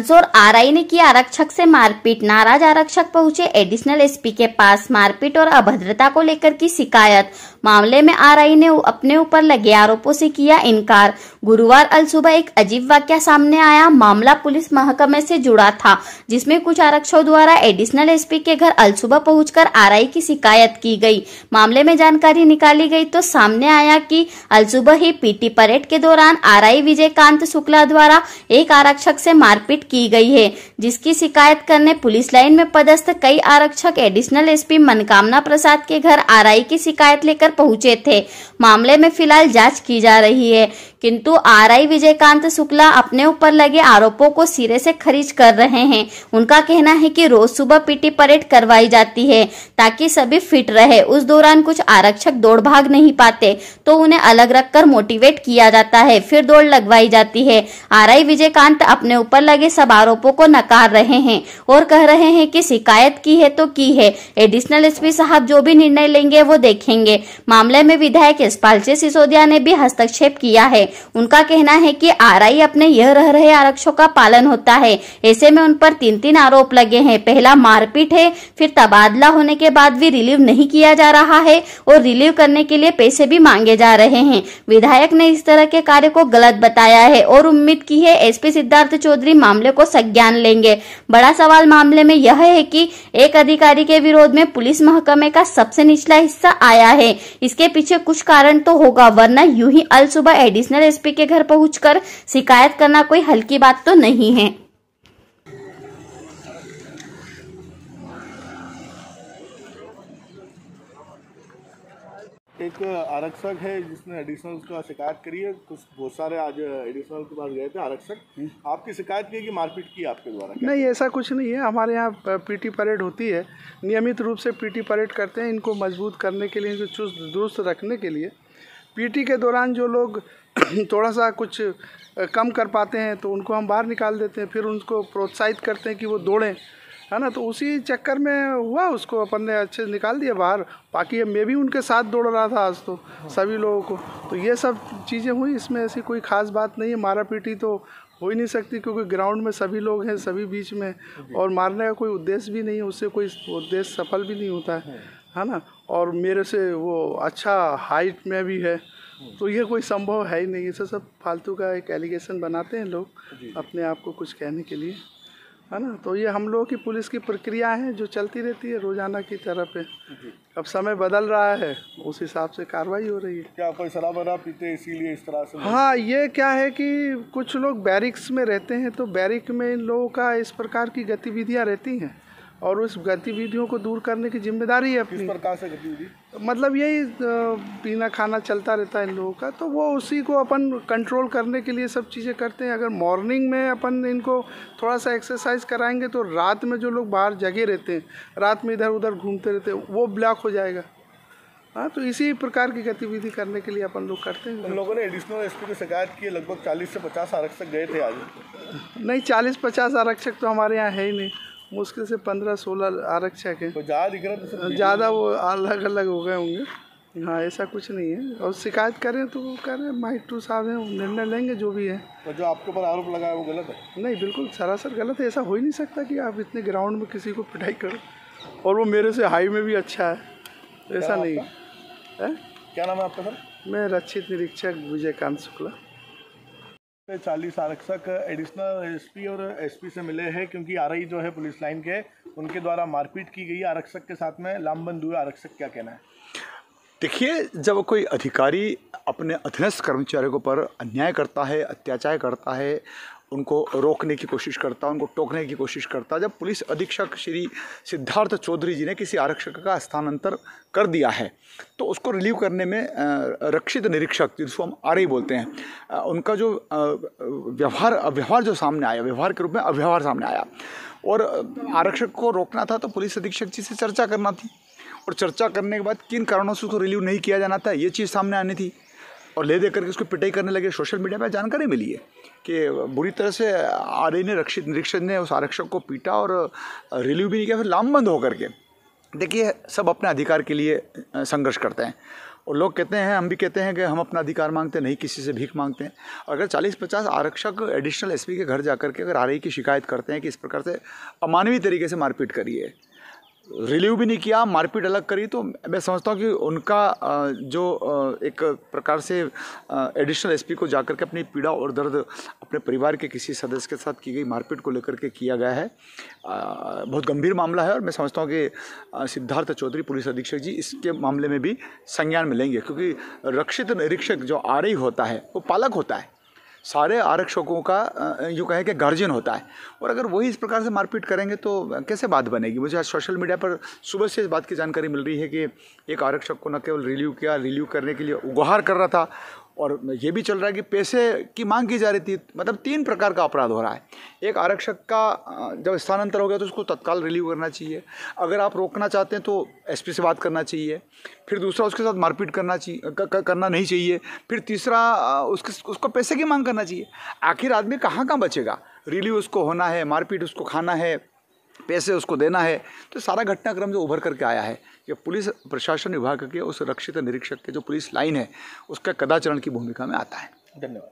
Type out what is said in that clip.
Mandsaur RI ने की आरक्षक से मारपीट। नाराज आरक्षक पहुंचे एडिशनल एसपी के पास। मारपीट और अभद्रता को लेकर की शिकायत। मामले में आरआई ने अपने ऊपर लगे आरोपों से किया इनकार। गुरुवार अलसुबह एक अजीब वाकया सामने आया। मामला पुलिस महकमे से जुड़ा था, जिसमें कुछ आरक्षकों द्वारा एडिशनल एसपी के घर अलसुबह पहुंचकर आरआई की शिकायत की गई। मामले में जानकारी निकाली गई तो सामने आया कि अलसुबह ही पीटी परेड के दौरान आरआई विजयकांत शुक्ला द्वारा एक आरक्षक से मारपीट की गई है, जिसकी शिकायत करने पुलिस लाइन में पदस्थ कई आरक्षक एडिशनल एसपी मनकामना प्रसाद के घर आरआई की शिकायत लेकर पहुंचे थे। मामले में फिलहाल जांच की जा रही है, किंतु आरआई विजयकांत शुक्ला अपने ऊपर लगे आरोपों को सिरे से खारिज कर रहे हैं। उनका कहना है कि रोज सुबह पीटी परेड करवाई जाती है ताकि सभी फिट रहे। उस दौरान कुछ आरक्षक दौड़ भाग नहीं पाते तो उन्हें अलग रखकर मोटिवेट किया जाता है, फिर दौड़ लगवाई जाती है। आरआई विजयकांत अपने ऊपर लगे सब आरोपों को नकार रहे हैं और कह रहे हैं कि शिकायत की है तो की है, एडिशनल एसपी साहब जो भी निर्णय लेंगे वो देखेंगे। मामले में विधायक यशपाल सिसोदिया ने भी हस्तक्षेप किया है। उनका कहना है कि आरआई अपने यह रह रहे आरक्षकों का पालन होता है। ऐसे में उन पर 3 आरोप लगे हैं। पहला मारपीट है, फिर तबादला होने के बाद भी रिलीव नहीं किया जा रहा है और रिलीव करने के लिए पैसे भी मांगे जा रहे हैं। विधायक ने इस तरह के कार्य को गलत बताया है और उम्मीद की है एसपी सिद्धार्थ चौधरी मामले को संज्ञान लेंगे। बड़ा सवाल मामले में यह है कि एक अधिकारी के विरोध में पुलिस महकमे का सबसे निचला हिस्सा आया है। इसके पीछे कुछ कारण तो होगा, वरना यूं ही अल सुबह एडिशनल एसपी के घर पहुंचकर शिकायत करना कोई हल्की बात तो नहीं है। एक आरक्षक है जिसने एडिशनल का शिकायत करी है। कुछ बहुत सारे आज एडिशनल के पास गए थे आरक्षक। आपकी शिकायत की कि मारपीट की आपके द्वारा? नहीं, ऐसा कुछ नहीं है। हमारे यहाँ पीटी परेड होती है, नियमित रूप से पीटी परेड करते हैं। इनको मजबूत करने के लिए, इनको चुस्त दुरुस्त रखने के लिए पीटी के दौरान जो लोग थोड़ा सा कुछ कम कर पाते हैं तो उनको हम बाहर निकाल देते हैं, फिर उनको प्रोत्साहित करते हैं कि वो दौड़ें, है ना। तो उसी चक्कर में हुआ, उसको अपन ने अच्छे से निकाल दिया बाहर। बाकी मैं भी उनके साथ दौड़ रहा था आज तो सभी लोगों को। तो ये सब चीज़ें हुई, इसमें ऐसी कोई ख़ास बात नहीं है। मारा पीटी तो हो ही नहीं सकती क्योंकि ग्राउंड में सभी लोग हैं, सभी बीच में, और मारने का कोई उद्देश्य भी नहीं है, उससे कोई उद्देश्य सफल भी नहीं होता है ना। और मेरे से वो अच्छा हाइट में भी है, तो ये कोई संभव है ही नहीं। इसे सब फालतू का एक एलिगेशन बनाते हैं लोग अपने आप को कुछ कहने के लिए, है ना। तो ये हम लोगों की पुलिस की प्रक्रिया है जो चलती रहती है रोजाना की तरह पे। अब समय बदल रहा है, उस हिसाब से कार्रवाई हो रही है। क्या कोई शराब वराब पीते इसीलिए इस तरह से? हाँ, ये क्या है कि कुछ लोग बैरिक्स में रहते हैं, तो बैरिक में इन लोगों का इस प्रकार की गतिविधियाँ रहती हैं और उस गतिविधियों को दूर करने की जिम्मेदारी है अपनी। किस प्रकार से गतिविधि? मतलब यही पीना खाना चलता रहता है इन लोगों का, तो वो उसी को अपन कंट्रोल करने के लिए सब चीज़ें करते हैं। अगर मॉर्निंग में अपन इनको थोड़ा सा एक्सरसाइज कराएंगे तो रात में जो लोग बाहर जगे रहते हैं, रात में इधर उधर घूमते रहते हैं, वो ब्लॉक हो जाएगा। हाँ, तो इसी प्रकार की गतिविधि करने के लिए अपन लोग करते हैं। हम लोगों ने एडिशनल एसपी को शिकायत की, लगभग 40 से 50 आरक्षक गए थे आज। नहीं, 40-50 आरक्षक तो हमारे यहाँ है ही नहीं, मुश्किल से 15-16 आरक्षक हैं। तो ज़्यादा दिख रहा है? ज़्यादा वो अलग अलग हो गए होंगे। हाँ, ऐसा कुछ नहीं है। और शिकायत करें तो वो करें, माइटू साहब हैं, वो निर्णय लेंगे जो भी है। तो जो आपके ऊपर आरोप लगा है वो गलत है? नहीं, बिल्कुल सरासर गलत है। ऐसा हो ही नहीं सकता कि आप इतने ग्राउंड में किसी को पिटाई करो, और वो मेरे से हाई में भी अच्छा है, ऐसा नहीं है। क्या नाम है आपका सर? मैं रक्षित निरीक्षक विजयकांत शुक्ला। 40 आरक्षक एडिशनल एसपी और एसपी से मिले हैं क्योंकि आरआई जो है पुलिस लाइन के, उनके द्वारा मारपीट की गई आरक्षक के साथ में, लामबंद हुए आरक्षक। क्या कहना है? देखिए, जब कोई अधिकारी अपने अधीनस्थ कर्मचारियों के ऊपर अन्याय करता है, अत्याचार करता है, उनको रोकने की कोशिश करता है, उनको टोकने की कोशिश करता है। जब पुलिस अधीक्षक श्री सिद्धार्थ चौधरी जी ने किसी आरक्षक का स्थानांतर कर दिया है तो उसको रिलीव करने में रक्षित निरीक्षक, जिसको हम आरआई बोलते हैं, उनका जो व्यवहार जो सामने आया, व्यवहार के रूप में अव्यवहार सामने आया, और आरक्षक को रोकना था तो पुलिस अधीक्षक जी से चर्चा करना थी, और चर्चा करने के बाद किन कारणों से उसको रिलीव नहीं किया जाना था ये चीज़ सामने आनी थी, और ले दे करके उसको पिटाई करने लगे। सोशल मीडिया पर जानकारी मिली है कि बुरी तरह से आरआई ने, रक्षित निरीक्षक ने उस आरक्षक को पीटा और रिलीव भी नहीं किया, फिर लामबंद होकर के। देखिए, सब अपने अधिकार के लिए संघर्ष करते हैं, और लोग कहते हैं, हम भी कहते हैं कि हम अपना अधिकार मांगते हैं, नहीं किसी से भीख मांगते हैं। अगर 40-50 आरक्षक एडिशनल एसपी के घर जाकर के अगर आरआई की शिकायत करते हैं कि इस प्रकार से अमानवीय तरीके से मारपीट करी है, रिलीव भी नहीं किया, मारपीट अलग करी, तो मैं समझता हूँ कि उनका जो एक प्रकार से एडिशनल एसपी को जाकर के अपनी पीड़ा और दर्द अपने परिवार के किसी सदस्य के साथ की गई मारपीट को लेकर के किया गया है, बहुत गंभीर मामला है। और मैं समझता हूँ कि सिद्धार्थ चौधरी पुलिस अधीक्षक जी इसके मामले में भी संज्ञान में लेंगे, क्योंकि रक्षित निरीक्षक जो आरआई होता है वो पालक होता है, सारे आरक्षकों का यूँ कहें कि गार्जियन होता है। और अगर वही इस प्रकार से मारपीट करेंगे तो कैसे बात बनेगी। मुझे आज सोशल मीडिया पर सुबह से इस बात की जानकारी मिल रही है कि एक आरक्षक को न केवल रिलीव किया, रिलीव करने के लिए गुहार कर रहा था, और ये भी चल रहा है कि पैसे की मांग की जा रही थी। मतलब 3 प्रकार का अपराध हो रहा है। एक आरक्षक का जब स्थानांतर हो गया तो उसको तत्काल रिलीव करना चाहिए, अगर आप रोकना चाहते हैं तो एसपी से बात करना चाहिए, फिर दूसरा उसके साथ मारपीट करना नहीं चाहिए, फिर तीसरा उसको पैसे की मांग करना चाहिए। आखिर आदमी कहाँ बचेगा। रिलीव उसको होना है, मारपीट उसको खाना है, पैसे उसको देना है। तो सारा घटनाक्रम जो उभर करके आया है कि पुलिस प्रशासन विभाग के उस रक्षित निरीक्षक के जो पुलिस लाइन है उसका कदाचरण की भूमिका में आता है। धन्यवाद।